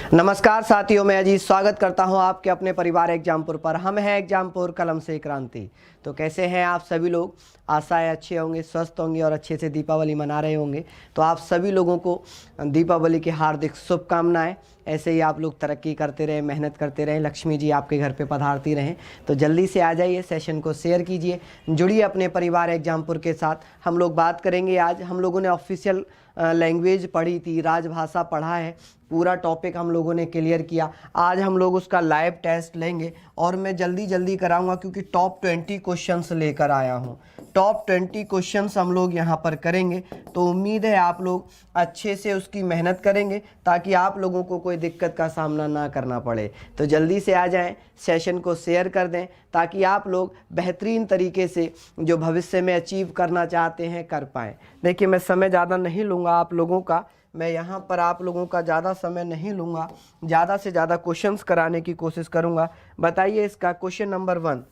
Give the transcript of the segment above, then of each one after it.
नमस्कार साथियों, मैं अजीत स्वागत करता हूं आपके अपने परिवार एग्जामपुर पर। हम हैं एग्जामपुर, कलम से क्रांति। तो कैसे हैं आप सभी लोग? आशा है अच्छे होंगे, स्वस्थ होंगे और अच्छे से दीपावली मना रहे होंगे। तो आप सभी लोगों को दीपावली की हार्दिक शुभकामनाएं। ऐसे ही आप लोग तरक्की करते रहें, मेहनत करते रहें, लक्ष्मी जी आपके घर पे पधारती रहें। तो जल्दी से आ जाइए, सेशन को शेयर कीजिए, जुड़िए अपने परिवार एग्जामपुर के साथ। हम लोग बात करेंगे आज, हम लोगों ने ऑफिशियल लैंग्वेज पढ़ी थी, राजभाषा पढ़ा है, पूरा टॉपिक हम लोगों ने क्लियर किया। आज हम लोग उसका लाइव टेस्ट लेंगे और मैं जल्दी कराऊंगा क्योंकि टॉप 20 क्वेश्चंस लेकर आया हूं। टॉप 20 क्वेश्चंस हम लोग यहां पर करेंगे। तो उम्मीद है आप लोग अच्छे से उसकी मेहनत करेंगे ताकि आप लोगों को कोई दिक्कत का सामना ना करना पड़े। तो जल्दी से आ जाएं, सेशन को शेयर कर दें ताकि आप लोग बेहतरीन तरीके से जो भविष्य में अचीव करना चाहते हैं कर पाएँ। देखिए, मैं समय ज़्यादा नहीं लूँगा आप लोगों का, मैं यहाँ पर आप लोगों का ज़्यादा समय नहीं लूँगा, ज़्यादा से ज़्यादा क्वेश्चंस कराने की कोशिश करूँगा। बताइए इसका क्वेश्चन नंबर 1।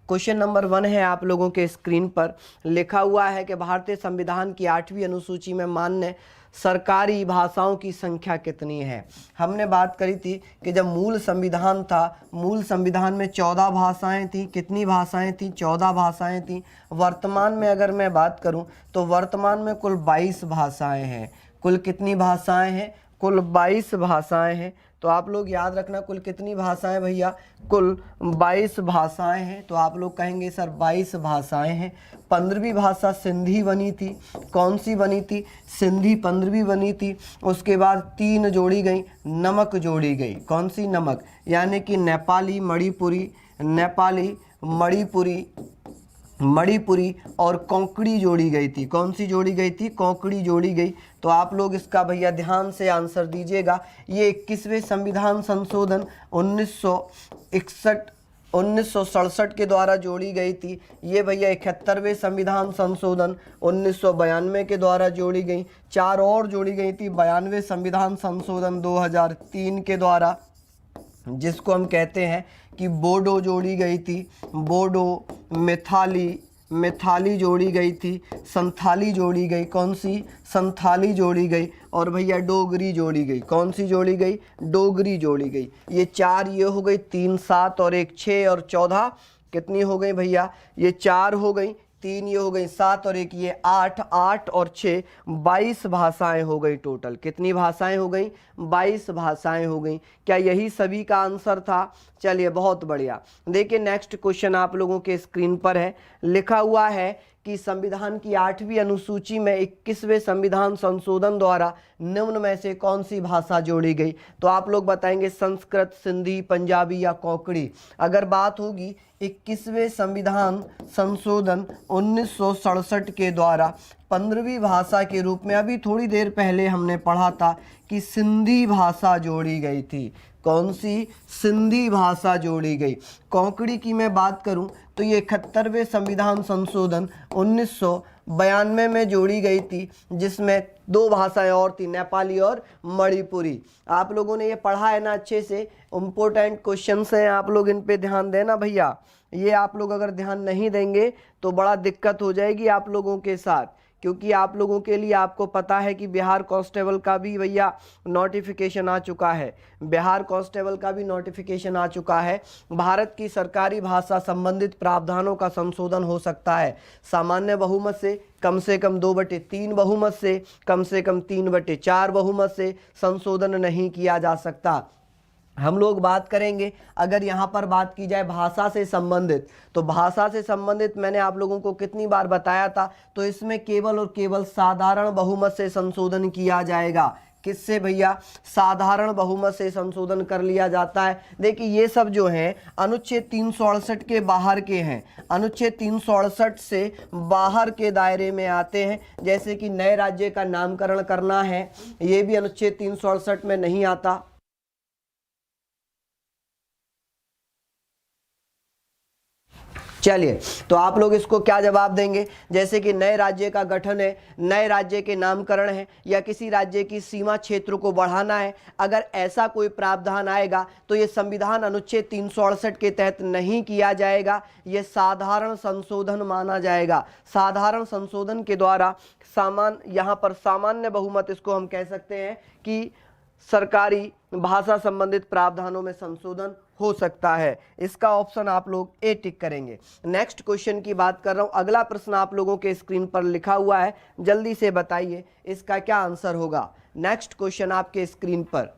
क्वेश्चन नंबर 1 है आप लोगों के स्क्रीन पर लिखा हुआ है कि भारतीय संविधान की 8वीं अनुसूची में मान्य सरकारी भाषाओं की संख्या कितनी है। हमने बात करी थी कि जब मूल संविधान था, मूल संविधान में 14 भाषाएं थी। कितनी भाषाएं थी? 14 भाषाएं थी। वर्तमान में अगर मैं बात करूं तो वर्तमान में कुल 22 भाषाएं हैं। कुल कितनी भाषाएं हैं? कुल 22 भाषाएं हैं। तो आप लोग याद रखना, कुल कितनी भाषाएं भैया? कुल 22 भाषाएं हैं। तो आप लोग कहेंगे सर 22 भाषाएं हैं। 15वीं भाषा सिंधी बनी थी। कौन सी बनी थी? सिंधी 15वीं बनी थी। उसके बाद 3 जोड़ी गई, नमक जोड़ी गई। कौन सी? नमक, यानी कि नेपाली, मणिपुरी और कोंकणी जोड़ी गई थी। कौन सी जोड़ी गई थी? कोंकणी जोड़ी गई। तो आप लोग इसका भैया ध्यान से आंसर दीजिएगा। ये 21वें संविधान संशोधन 1967 के द्वारा जोड़ी गई थी। ये भैया 71वें संविधान संशोधन 1992 के द्वारा जोड़ी गई। 4 और जोड़ी गई थी 92वें संविधान संशोधन 2003 के द्वारा, जिसको हम कहते हैं कि बोडो जोड़ी गई थी। बोडो, मैथाली जोड़ी गई थी। संथाली जोड़ी गई। कौन सी? संथाली जोड़ी गई। और भैया डोगरी जोड़ी गई। कौन सी जोड़ी गई? डोगरी जोड़ी गई। ये 4 ये हो गई, 3 7 और 1 6 और 14 कितनी हो गई भैया? ये 4 हो गई, 3 ये हो गई 7 और 1 ये 8, 8 और 6 22 भाषाएं हो गई टोटल। कितनी भाषाएं हो गई? 22 भाषाएं हो गई। क्या यही सभी का आंसर था? चलिए, बहुत बढ़िया। देखिए, नेक्स्ट क्वेश्चन आप लोगों के स्क्रीन पर है। लिखा हुआ है कि संविधान की 8वीं अनुसूची में 21वें संविधान संशोधन द्वारा निम्न में से कौन सी भाषा जोड़ी गई? तो आप लोग बताएंगे संस्कृत, सिंधी, पंजाबी या कोंकणी। अगर बात होगी 21वें संविधान संशोधन 1967 के द्वारा 15वीं भाषा के रूप में, अभी थोड़ी देर पहले हमने पढ़ा था कि सिंधी भाषा जोड़ी गई थी। कौन सी? सिंधी भाषा जोड़ी गई। कोंकणी की मैं बात करूं तो ये 71वें संविधान संशोधन 1992 में जोड़ी गई थी, जिसमें 2 भाषाएं और थी, नेपाली और मणिपुरी। आप लोगों ने ये पढ़ा है ना अच्छे से? इम्पोर्टेंट क्वेश्चंस हैं, आप लोग इन पे ध्यान देना भैया। ये आप लोग अगर ध्यान नहीं देंगे तो बड़ा दिक्कत हो जाएगी आप लोगों के साथ, क्योंकि आप लोगों के लिए आपको पता है कि बिहार कांस्टेबल का भी भैया नोटिफिकेशन आ चुका है। बिहार कांस्टेबल का भी नोटिफिकेशन आ चुका है। भारत की सरकारी भाषा संबंधित प्रावधानों का संशोधन हो सकता है सामान्य बहुमत से कम 2/3 बहुमत से कम 3/4 बहुमत से संशोधन नहीं किया जा सकता। हम लोग बात करेंगे, अगर यहाँ पर बात की जाए भाषा से संबंधित, तो भाषा से संबंधित मैंने आप लोगों को कितनी बार बताया था? तो इसमें केवल और केवल साधारण बहुमत से संशोधन किया जाएगा। किससे भैया? साधारण बहुमत से संशोधन कर लिया जाता है। देखिए, ये सब जो हैं अनुच्छेद 368 के बाहर के हैं, अनुच्छेद 368 से बाहर के दायरे में आते हैं। जैसे कि नए राज्य का नामकरण करना है, ये भी अनुच्छेद 368 में नहीं आता। चलिए, तो आप लोग इसको क्या जवाब देंगे? जैसे कि नए राज्य का गठन है, नए राज्य के नामकरण है, या किसी राज्य की सीमा क्षेत्र को बढ़ाना है, अगर ऐसा कोई प्रावधान आएगा तो ये संविधान अनुच्छेद 368 के तहत नहीं किया जाएगा, ये साधारण संशोधन माना जाएगा। साधारण संशोधन के द्वारा यहाँ पर सामान्य बहुमत, इसको हम कह सकते हैं कि सरकारी भाषा संबंधित प्रावधानों में संशोधन हो सकता है। इसका ऑप्शन आप लोग ए टिक करेंगे। नेक्स्ट क्वेश्चन की बात कर रहा हूं। अगला प्रश्न आप लोगों के स्क्रीन पर लिखा हुआ है, जल्दी से बताइए इसका क्या आंसर होगा। नेक्स्ट क्वेश्चन आपके स्क्रीन पर,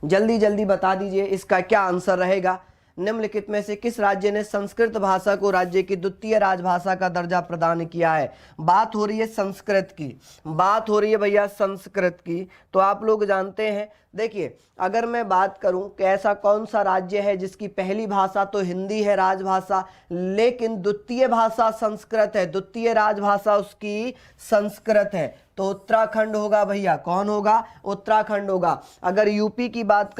जल्दी जल्दी बता दीजिए इसका क्या आंसर रहेगा। निम्नलिखित में से किस राज्य ने संस्कृत भाषा को राज्य की द्वितीय राजभाषा का दर्जा प्रदान किया है। बात हो रही है संस्कृत की, बात हो रही है भैया संस्कृत की। तो आप लोग जानते हैं, देखिए अगर मैं बात करूं कि ऐसा कौन सा राज्य है जिसकी पहली भाषा तो हिंदी है राजभाषा, लेकिन द्वितीय भाषा संस्कृत है, द्वितीय राजभाषा उसकी संस्कृत है, तो उत्तराखंड होगा भैया। कौन होगा? उत्तराखंड होगा। अगर यूपी की बात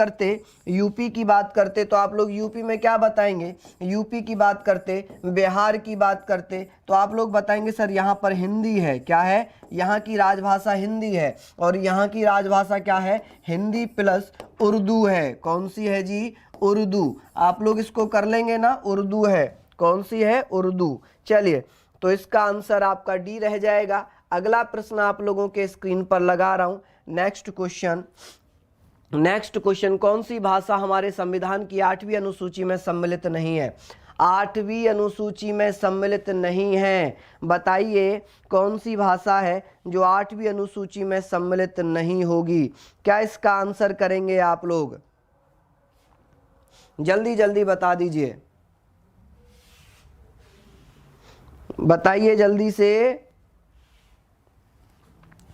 करते तो आप लोग यूपी में क्या बताएंगे? यूपी की बात करते, बिहार की बात करते तो आप लोग बताएंगे सर यहाँ पर हिंदी है। क्या है? यहाँ की राजभाषा हिंदी है, और यहाँ की राजभाषा क्या है? हिंदी प्लस उर्दू है। कौन सी है जी? उर्दू। आप लोग इसको कर लेंगे ना, उर्दू है। कौन सी है? उर्दू। चलिए, तो इसका आंसर आपका डी रह जाएगा। अगला प्रश्न आप लोगों के स्क्रीन पर लगा रहा हूं। नेक्स्ट क्वेश्चन, कौन सी भाषा हमारे संविधान की 8वीं अनुसूची में सम्मिलित नहीं है? 8वीं अनुसूची में सम्मिलित नहीं है। बताइए कौन सी भाषा है जो 8वीं अनुसूची में सम्मिलित नहीं होगी? क्या इसका आंसर करेंगे आप लोग? जल्दी जल्दी बता दीजिए, बताइए जल्दी से।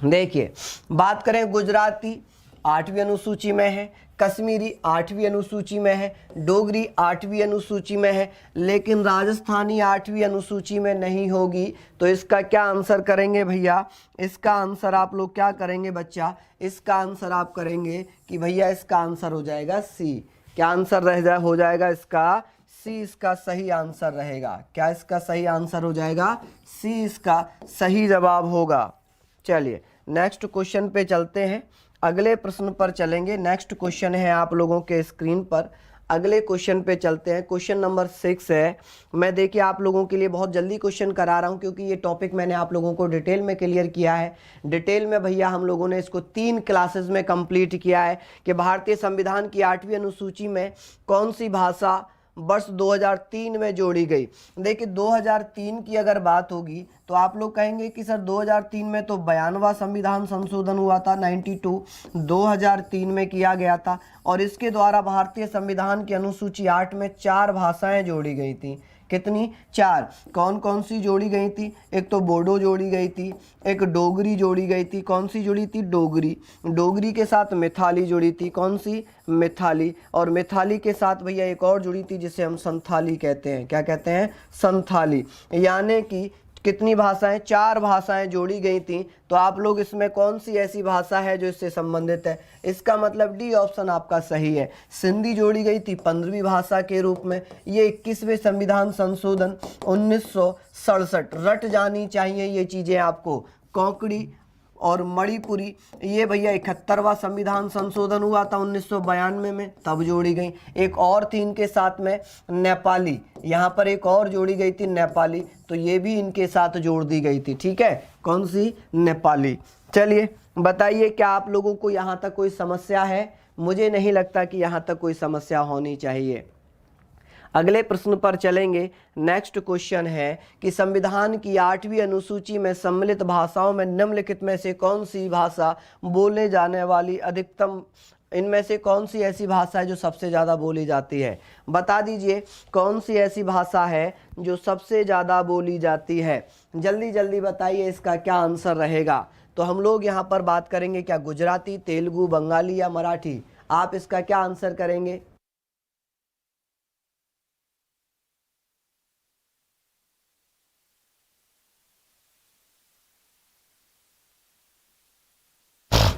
देखिए, बात करें गुजराती 8वीं अनुसूची में है, कश्मीरी 8वीं अनुसूची में है, डोगरी 8वीं अनुसूची में है, लेकिन राजस्थानी 8वीं अनुसूची में नहीं होगी। तो इसका क्या आंसर करेंगे भैया? इसका आंसर आप लोग क्या करेंगे बच्चा? इसका आंसर आप करेंगे कि भैया इसका आंसर हो जाएगा सी। क्या आंसर हो जाएगा इसका? सी इसका सही आंसर रहेगा। क्या इसका सही आंसर हो जाएगा? सी इसका सही जवाब होगा। चलिए नेक्स्ट क्वेश्चन पे चलते हैं, अगले प्रश्न पर चलेंगे। नेक्स्ट क्वेश्चन है आप लोगों के स्क्रीन पर, अगले क्वेश्चन पे चलते हैं। क्वेश्चन नंबर 6 है। मैं देखिए आप लोगों के लिए बहुत जल्दी क्वेश्चन करा रहा हूं, क्योंकि ये टॉपिक मैंने आप लोगों को डिटेल में क्लियर किया है। डिटेल में भैया हम लोगों ने इसको 3 क्लासेस में कंप्लीट किया है कि भारतीय संविधान की 8वीं अनुसूची में कौन सी भाषा वर्ष 2003 में जोड़ी गई। देखिए 2003 की अगर बात होगी तो आप लोग कहेंगे कि सर 2003 में तो 92वां संविधान संशोधन हुआ था, 92 2003 में किया गया था, और इसके द्वारा भारतीय संविधान की अनुसूची 8 में 4 भाषाएं जोड़ी गई थी। कितनी? 4। कौन कौन सी जोड़ी गई थी? एक तो बोडो जोड़ी गई थी, एक डोगरी जोड़ी गई थी। कौन सी जोड़ी थी? डोगरी। डोगरी के साथ मैथिली जुड़ी थी। कौन सी? मैथिली। और मैथिली के साथ भैया एक और जुड़ी थी जिसे हम संथाली कहते हैं। क्या कहते हैं? संथाली। यानी कि कितनी भाषाएं? 4 भाषाएं जोड़ी गई थी। तो आप लोग इसमें कौन सी ऐसी भाषा है जो इससे संबंधित है? इसका मतलब डी ऑप्शन आपका सही है। सिंधी जोड़ी गई थी 15वीं भाषा के रूप में। ये 21वें संविधान संशोधन 1967, रट जानी चाहिए ये चीज़ें आपको। कोंकणी और मणिपुरी ये भैया 71वां संविधान संशोधन हुआ था 1992 में, तब जोड़ी गई। एक और थी इनके साथ में नेपाली, यहाँ पर एक और जोड़ी गई थी नेपाली, तो ये भी इनके साथ जोड़ दी गई थी। ठीक है, कौन सी? नेपाली। चलिए बताइए क्या आप लोगों को यहाँ तक कोई समस्या है? मुझे नहीं लगता कि यहाँ तक कोई समस्या होनी चाहिए। अगले प्रश्न पर चलेंगे। नेक्स्ट क्वेश्चन है कि संविधान की 8वीं अनुसूची में सम्मिलित भाषाओं में निम्नलिखित में से कौन सी भाषा बोले जाने वाली अधिकतम, इनमें से कौन सी ऐसी भाषा है जो सबसे ज़्यादा बोली जाती है? बता दीजिए कौन सी ऐसी भाषा है जो सबसे ज़्यादा बोली जाती है? जल्दी जल्दी बताइए इसका क्या आंसर रहेगा। तो हम लोग यहाँ पर बात करेंगे क्या गुजराती, तेलुगु, बंगाली या मराठी? आप इसका क्या आंसर करेंगे?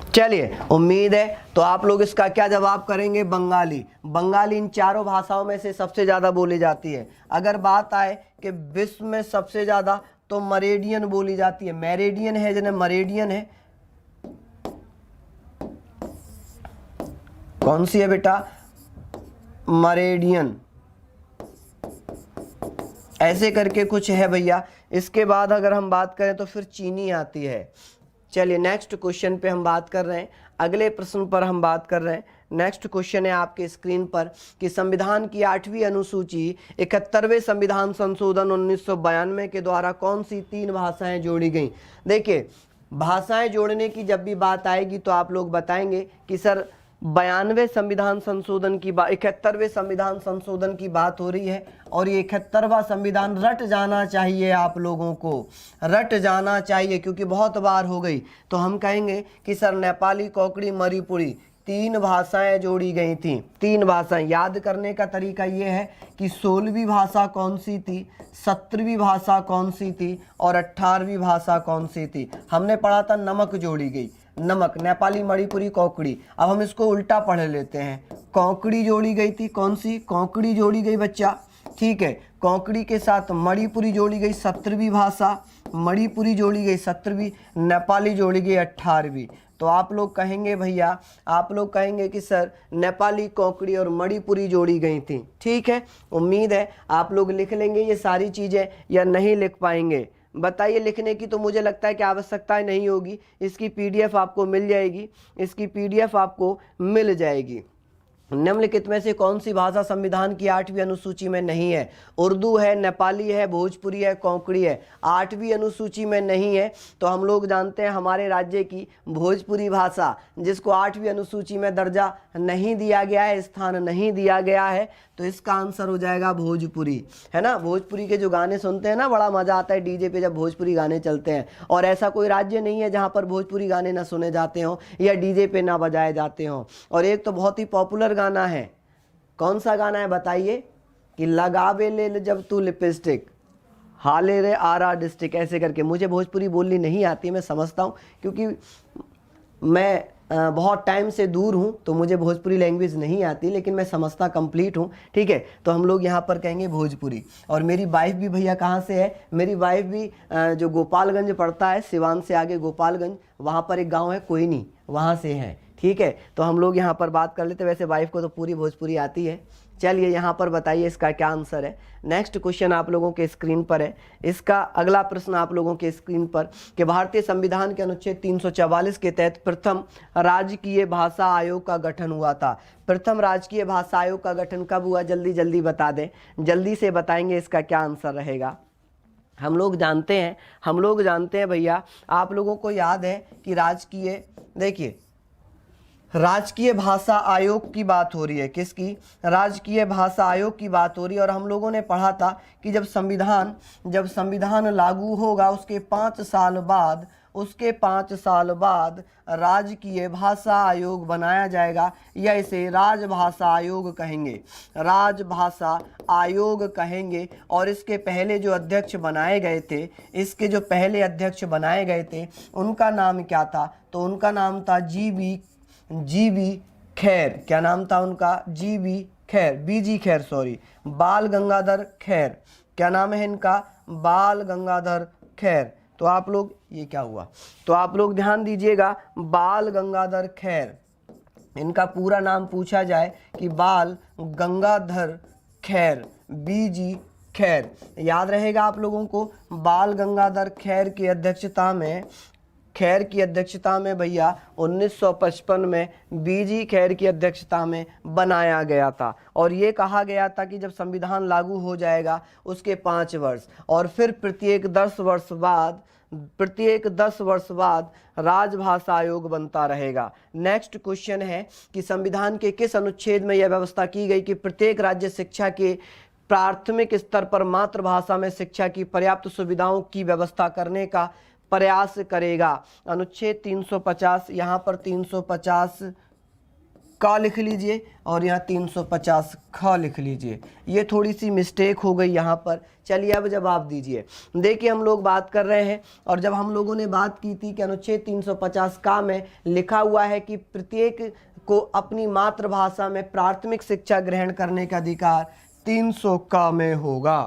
चलिए उम्मीद है तो आप लोग इसका क्या जवाब करेंगे? बंगाली। बंगाली इन चारों भाषाओं में से सबसे ज़्यादा बोली जाती है। अगर बात आए कि विश्व में सबसे ज़्यादा, तो मरेडियन बोली जाती है। मैरेडियन है जिन्हें मरेडियन है। कौन सी है बेटा? मरेडियन। ऐसे करके कुछ है भैया। इसके बाद अगर हम बात करें तो फिर चीनी आती है। चलिए नेक्स्ट क्वेश्चन पे हम बात कर रहे हैं, अगले प्रश्न पर हम बात कर रहे हैं। नेक्स्ट क्वेश्चन है आपके स्क्रीन पर कि संविधान की 8वीं अनुसूची 71वें संविधान संशोधन 1992 के द्वारा कौन सी 3 भाषाएं जोड़ी गई। देखिए भाषाएं जोड़ने की जब भी बात आएगी तो आप लोग बताएंगे कि सर 92वें संविधान संशोधन की बात, 71वें संविधान संशोधन की बात हो रही है और ये 71वां संविधान रट जाना चाहिए, आप लोगों को रट जाना चाहिए क्योंकि बहुत बार हो गई। तो हम कहेंगे कि सर नेपाली, कोंकणी, मणिपुरी 3 भाषाएं जोड़ी गई थी। 3 भाषाएं याद करने का तरीका ये है कि 16वीं भाषा कौन सी थी, 17वीं भाषा कौन सी थी और 18वीं भाषा कौन सी थी। हमने पढ़ा था नमक जोड़ी गई, नमक, नेपाली, मणिपुरी, कोंकणी। अब हम इसको उल्टा पढ़ लेते हैं, कोंकणी जोड़ी गई थी, कौन सी, कोंकणी जोड़ी गई बच्चा, ठीक है। कोंकणी के साथ मणिपुरी जोड़ी गई 17वीं भाषा, मणिपुरी जोड़ी गई 17वीं, नेपाली जोड़ी गई 18वीं। तो आप लोग कहेंगे भैया, आप लोग कहेंगे कि सर नेपाली, कोंकणी और मणिपुरी जोड़ी गई थी, ठीक है। उम्मीद है आप लोग लिख लेंगे ये सारी चीज़ें या नहीं लिख पाएंगे, बताइए। लिखने की तो मुझे लगता है कि आवश्यकता नहीं होगी, इसकी पीडीएफ आपको मिल जाएगी, इसकी पीडीएफ आपको मिल जाएगी। निम्नलिखित में से कौन सी भाषा संविधान की 8वीं अनुसूची में नहीं है। उर्दू है, नेपाली है, भोजपुरी है, कोंकणी है। 8वीं अनुसूची में नहीं है तो हम लोग जानते हैं हमारे राज्य की भोजपुरी भाषा, जिसको 8वीं अनुसूची में दर्जा नहीं दिया गया है, स्थान नहीं दिया गया है, तो इसका आंसर हो जाएगा भोजपुरी, है ना। भोजपुरी के जो गाने सुनते हैं ना, बड़ा मज़ा आता है डीजे पे जब भोजपुरी गाने चलते हैं, और ऐसा कोई राज्य नहीं है जहाँ पर भोजपुरी गाने ना सुने जाते हों या डीजे पे ना बजाए जाते हों। और एक तो बहुत ही पॉपुलर गाना है, कौन सा गाना है बताइए, कि लगावे ले जब तू लिपस्टिक, हाले रे आरा डिस्ट्रिक्ट, ऐसे करके। मुझे भोजपुरी बोलनी नहीं आती, मैं समझता हूँ क्योंकि मैं बहुत टाइम से दूर हूँ तो मुझे भोजपुरी लैंग्वेज नहीं आती, लेकिन मैं समझता कंप्लीट हूँ, ठीक है। तो हम लोग यहाँ पर कहेंगे भोजपुरी। और मेरी वाइफ भी भैया कहाँ से है, मेरी वाइफ भी जो गोपालगंज पड़ता है, सिवान से आगे गोपालगंज, वहाँ पर एक गांव है कोयनी, वहाँ से है, ठीक है। तो हम लोग यहाँ पर बात कर लेते हैं। वैसे वाइफ को तो पूरी भोजपुरी आती है। चलिए यहाँ पर बताइए इसका क्या आंसर है। नेक्स्ट क्वेश्चन आप लोगों के स्क्रीन पर है। इसका अगला प्रश्न आप लोगों के स्क्रीन पर कि भारतीय संविधान के अनुच्छेद 344 के तहत प्रथम राजकीय भाषा आयोग का गठन हुआ था। प्रथम राजकीय भाषा आयोग का गठन कब हुआ, जल्दी जल्दी बता दें, जल्दी से बताएंगे इसका क्या आंसर रहेगा। हम लोग जानते हैं भैया, आप लोगों को याद है कि राजकीय, देखिए राजकीय भाषा आयोग की बात हो रही है, किसकी, राजकीय भाषा आयोग की बात हो रही है। और हम लोगों ने पढ़ा था कि जब संविधान लागू होगा उसके 5 साल बाद राजकीय भाषा आयोग बनाया जाएगा, या इसे राजभाषा आयोग कहेंगे, राजभाषा आयोग कहेंगे। और इसके पहले जो अध्यक्ष बनाए गए थे उनका नाम क्या था, तो उनका नाम था जीबी खैर। क्या नाम था उनका, बीजी खैर, सॉरी, बाल गंगाधर खैर। क्या नाम है इनका, बाल गंगाधर खैर। तो आप लोग, ये क्या हुआ, तो आप लोग ध्यान दीजिएगा, बाल गंगाधर खैर, इनका पूरा नाम पूछा जाए कि बाल गंगाधर खैर, बीजी खैर, याद रहेगा आप लोगों को। बाल गंगाधर खैर की अध्यक्षता में भैया 1955 में बीजी खैर की अध्यक्षता में बनाया गया था। और ये कहा गया था कि जब संविधान लागू हो जाएगा उसके 5 वर्ष और फिर प्रत्येक 10 वर्ष बाद राजभाषा आयोग बनता रहेगा। नेक्स्ट क्वेश्चन है कि संविधान के किस अनुच्छेद में यह व्यवस्था की गई कि प्रत्येक राज्य शिक्षा के प्राथमिक स्तर पर मातृभाषा में शिक्षा की पर्याप्त सुविधाओं की व्यवस्था करने का प्रयास करेगा। अनुच्छेद 350, यहाँ पर 350 का लिख लीजिए और यहाँ 350 ख लिख लीजिए, ये थोड़ी सी मिस्टेक हो गई यहाँ पर। चलिए अब जवाब दीजिए। देखिए हम लोग बात कर रहे हैं, और जब हम लोगों ने बात की थी कि अनुच्छेद 350 का में लिखा हुआ है कि प्रत्येक को अपनी मातृभाषा में प्राथमिक शिक्षा ग्रहण करने का अधिकार 300 का में होगा।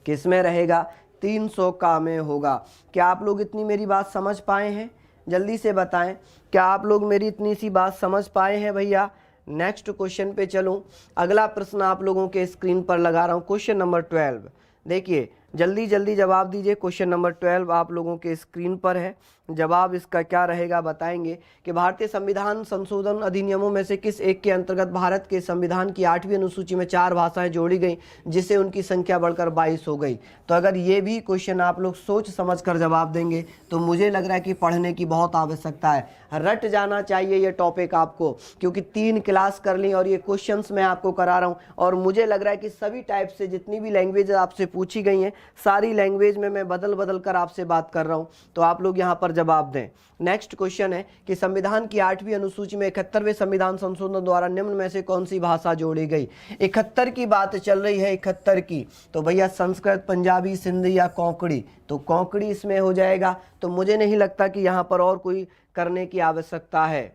किस में रहेगा, 300 का में होगा। क्या आप लोग इतनी मेरी बात समझ पाए हैं, जल्दी से बताएं, क्या आप लोग मेरी इतनी सी बात समझ पाए हैं भैया। नेक्स्ट क्वेश्चन पे चलूं। अगला प्रश्न आप लोगों के स्क्रीन पर लगा रहा हूं, क्वेश्चन नंबर 12। देखिए जल्दी जल्दी जवाब दीजिए। क्वेश्चन नंबर 12 आप लोगों के स्क्रीन पर है। जवाब इसका क्या रहेगा बताएंगे कि भारतीय संविधान संशोधन अधिनियमों में से किस एक के अंतर्गत भारत के संविधान की 8वीं अनुसूची में 4 भाषाएं जोड़ी गई, जिससे उनकी संख्या बढ़कर 22 हो गई। तो अगर ये भी क्वेश्चन आप लोग सोच समझ कर जवाब देंगे तो मुझे लग रहा है कि पढ़ने की बहुत आवश्यकता है। रट जाना चाहिए ये टॉपिक आपको, क्योंकि 3 क्लास कर ली और ये क्वेश्चंस मैं आपको करा रहा हूँ। और मुझे लग रहा है कि सभी टाइप से जितनी भी लैंग्वेज आपसे पूछी गई हैं, सारी लैंग्वेज में मैं बदल बदल कर आपसे बात कर रहा हूँ, तो आप लोग यहाँ पर जवाब दें। नेक्स्ट क्वेश्चन है कि संविधान की 8वीं अनुसूची में 71वें संविधान संशोधन द्वारा निम्न में से कौन सी भाषा जोड़ी गई। 71 की बात चल रही है, 71 की, तो भैया संस्कृत, पंजाबी, सिंधी या कोंकणी, तो कोंकणी इसमें हो जाएगा। तो मुझे नहीं लगता कि यहाँ पर और कोई करने की आवश्यकता है।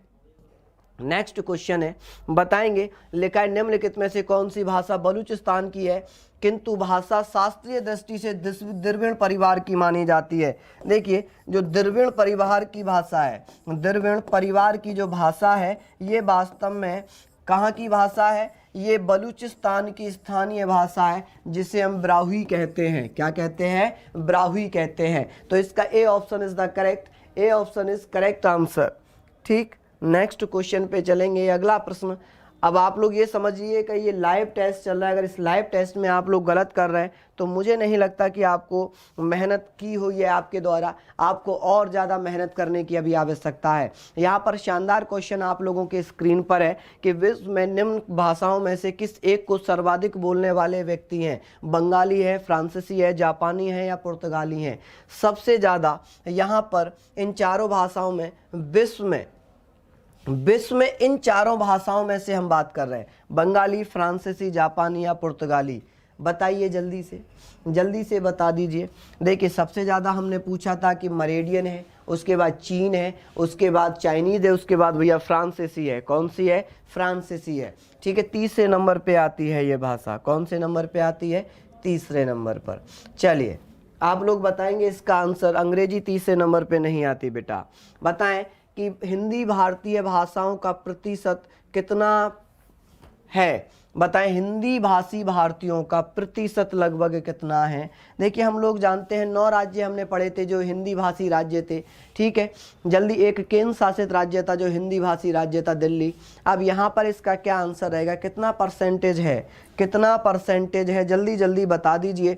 नेक्स्ट क्वेश्चन है, बताएंगे लिखा है निम्नलिखित में से कौन सी भाषा बलूचिस्तान की है किंतु भाषा शास्त्रीय दृष्टि से द्रविड़ परिवार की मानी जाती है। देखिए जो द्रविड़ परिवार की भाषा है, द्रविड़ परिवार की जो भाषा है, ये वास्तव में कहाँ की भाषा है, ये बलूचिस्तान की स्थानीय भाषा है, जिसे हम ब्राहुई कहते हैं। क्या कहते हैं? ब्राहुई कहते हैं। तो इसका A option is the correct, A option is correct answer. ठीक, नेक्स्ट क्वेश्चन पे चलेंगे। अगला प्रश्न, अब आप लोग ये समझिए कि ये लाइव टेस्ट चल रहा है। अगर इस लाइव टेस्ट में आप लोग गलत कर रहे हैं तो मुझे नहीं लगता कि आपको मेहनत की हुई है आपके द्वारा, आपको और ज़्यादा मेहनत करने की अभी आवश्यकता है। यहाँ पर शानदार क्वेश्चन आप लोगों के स्क्रीन पर है कि विश्व में निम्न भाषाओं में से किस एक को सर्वाधिक बोलने वाले व्यक्ति हैं। बंगाली है, फ्रांसीसी है, जापानी है या पुर्तगाली है। सबसे ज़्यादा यहाँ पर इन चारों भाषाओं में विश्व में इन चारों भाषाओं में से हम बात कर रहे हैं, बंगाली, फ्रांसीसी, जापानी या पुर्तगाली। बताइए जल्दी से बता दीजिए। देखिए सबसे ज़्यादा हमने पूछा था कि मरेडियन है, उसके बाद चीन है, उसके बाद चाइनीज़ है, उसके बाद भैया फ्रांसीसी है। कौन सी है? फ्रांसीसी है। ठीक है, तीसरे नंबर पे आती है ये भाषा। कौन से नंबर पे आती है? तीसरे नंबर पर। चलिए आप लोग बताएंगे इसका आंसर। अंग्रेजी तीसरे नंबर पे नहीं आती बेटा। बताएं कि हिंदी भारतीय भाषाओं का प्रतिशत कितना है। बताएं हिंदी भाषी भारतीयों का प्रतिशत लगभग कितना है। देखिए हम लोग जानते हैं 9 राज्य हमने पढ़े थे जो हिंदी भाषी राज्य थे। ठीक है, जल्दी एक केंद्र शासित राज्य था जो हिंदी भाषी राज्य था, दिल्ली। अब यहाँ पर इसका क्या आंसर रहेगा, कितना परसेंटेज है, कितना परसेंटेज है, जल्दी जल्दी बता दीजिए।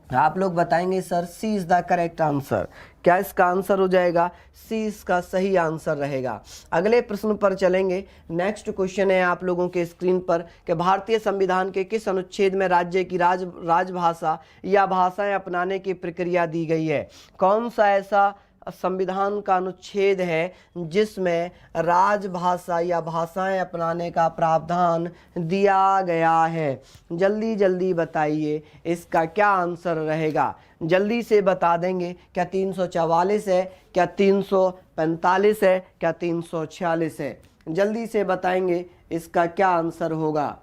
आप लोग बताएंगे sir C is the correct answer. क्या इसका आंसर हो जाएगा? सी इसका सही आंसर रहेगा। अगले प्रश्न पर चलेंगे। नेक्स्ट क्वेश्चन है आप लोगों के स्क्रीन पर कि भारतीय संविधान के किस अनुच्छेद में राज्य की राजभाषा या भाषाएं अपनाने की प्रक्रिया दी गई है। कौन सा ऐसा संविधान का अनुच्छेद है जिसमें राजभाषा या भाषाएं अपनाने का प्रावधान दिया गया है। जल्दी जल्दी बताइए इसका क्या आंसर रहेगा। जल्दी से बता देंगे। क्या 344 है, क्या 345 है, क्या 346 है। जल्दी से बताएंगे इसका क्या आंसर होगा।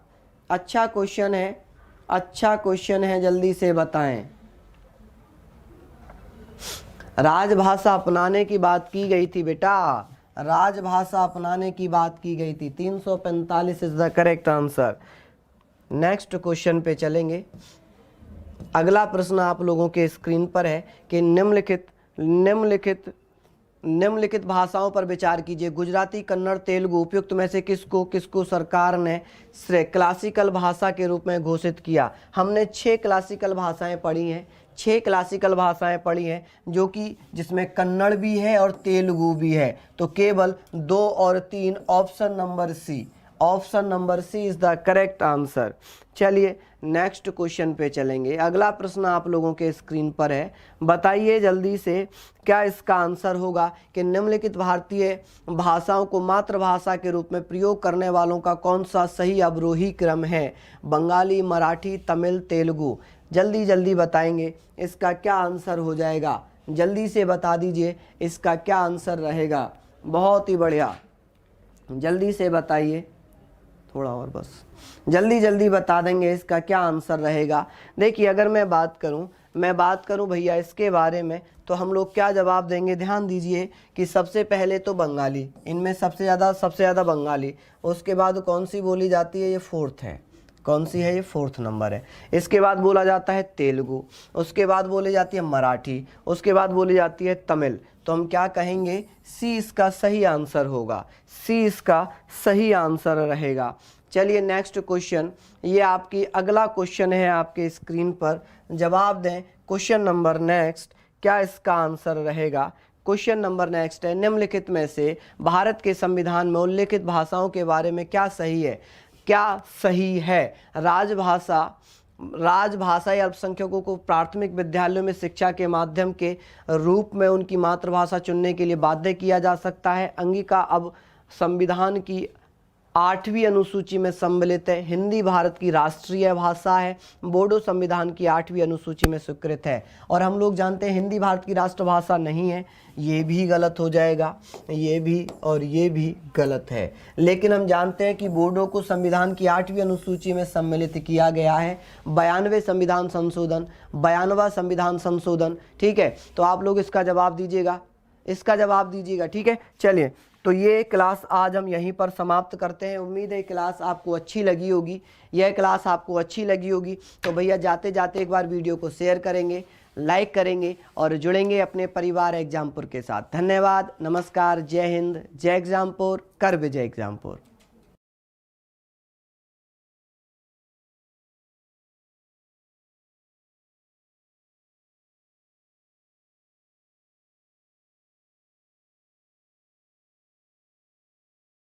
अच्छा क्वेश्चन है, अच्छा क्वेश्चन है, जल्दी से बताएं। राजभाषा अपनाने की बात की गई थी बेटा, राजभाषा अपनाने की बात की गई थी। 345 is the correct answer. Next question पे चलेंगे। अगला प्रश्न आप लोगों के स्क्रीन पर है कि निम्नलिखित भाषाओं पर विचार कीजिए। गुजराती, कन्नड़, तेलुगु उपयुक्त में से किसको सरकार ने क्लासिकल भाषा के रूप में घोषित किया। हमने 6 क्लासिकल भाषाएं पढ़ी हैं, 6 क्लासिकल भाषाएं पढ़ी हैं जो कि जिसमें कन्नड़ भी है और तेलुगु भी है। तो केवल 2 और 3, option number C, option number C is the correct answer. चलिए नेक्स्ट क्वेश्चन पे चलेंगे। अगला प्रश्न आप लोगों के स्क्रीन पर है। बताइए जल्दी से क्या इसका आंसर होगा कि निम्नलिखित भारतीय भाषाओं को मातृभाषा के रूप में प्रयोग करने वालों का कौन सा सही अवरोही क्रम है। बंगाली, मराठी, तमिल, तेलुगु। जल्दी जल्दी बताएंगे इसका क्या आंसर हो जाएगा। जल्दी से बता दीजिए इसका क्या आंसर रहेगा। बहुत ही बढ़िया, जल्दी से बताइए, थोड़ा और बस, जल्दी जल्दी बता देंगे इसका क्या आंसर रहेगा। देखिए अगर मैं बात करूं भैया इसके बारे में, तो हम लोग क्या जवाब देंगे। ध्यान दीजिए कि सबसे पहले तो बंगाली, इनमें सबसे ज़्यादा बंगाली। उसके बाद कौन सी बोली जाती है, ये 4th है। कौन सी है ये? 4th नंबर है। इसके बाद बोला जाता है तेलुगु, उसके बाद बोली जाती है मराठी, उसके बाद बोली जाती है तमिल। तो हम क्या कहेंगे? सी इसका सही आंसर होगा, सी इसका सही आंसर रहेगा। चलिए नेक्स्ट क्वेश्चन, ये आपकी अगला क्वेश्चन है आपके स्क्रीन पर, जवाब दें। क्वेश्चन नंबर नेक्स्ट, क्या इसका आंसर रहेगा? क्वेश्चन नंबर नेक्स्ट है, निम्नलिखित में से भारत के संविधान में उल्लेखित भाषाओं के बारे में क्या सही है? क्या सही है? राजभाषा या अल्पसंख्यकों को प्राथमिक विद्यालयों में शिक्षा के माध्यम के रूप में उनकी मातृभाषा चुनने के लिए बाध्य किया जा सकता है। अंगिका अब संविधान की 8वीं अनुसूची में सम्मिलित है। हिंदी भारत की राष्ट्रीय भाषा है। बोडो संविधान की 8वीं अनुसूची में स्वीकृत है। और हम लोग जानते हैं हिंदी भारत की राष्ट्रभाषा नहीं है, ये भी गलत हो जाएगा, ये भी और ये भी गलत है। लेकिन हम जानते हैं कि बोडो को संविधान की 8वीं अनुसूची में सम्मिलित किया गया है। 92वां संविधान संशोधन, ठीक है। तो आप लोग इसका जवाब दीजिएगा, इसका जवाब दीजिएगा, ठीक है। चलिए, तो ये क्लास आज हम यहीं पर समाप्त करते हैं। उम्मीद है क्लास आपको अच्छी लगी होगी, यह क्लास आपको अच्छी लगी होगी। तो भैया जाते जाते एक बार वीडियो को शेयर करेंगे, लाइक करेंगे और जुड़ेंगे अपने परिवार एग्जामपुर के साथ। धन्यवाद, नमस्कार, जय हिंद, जय एग्जामपुर, कर विजय एग्जामपुर।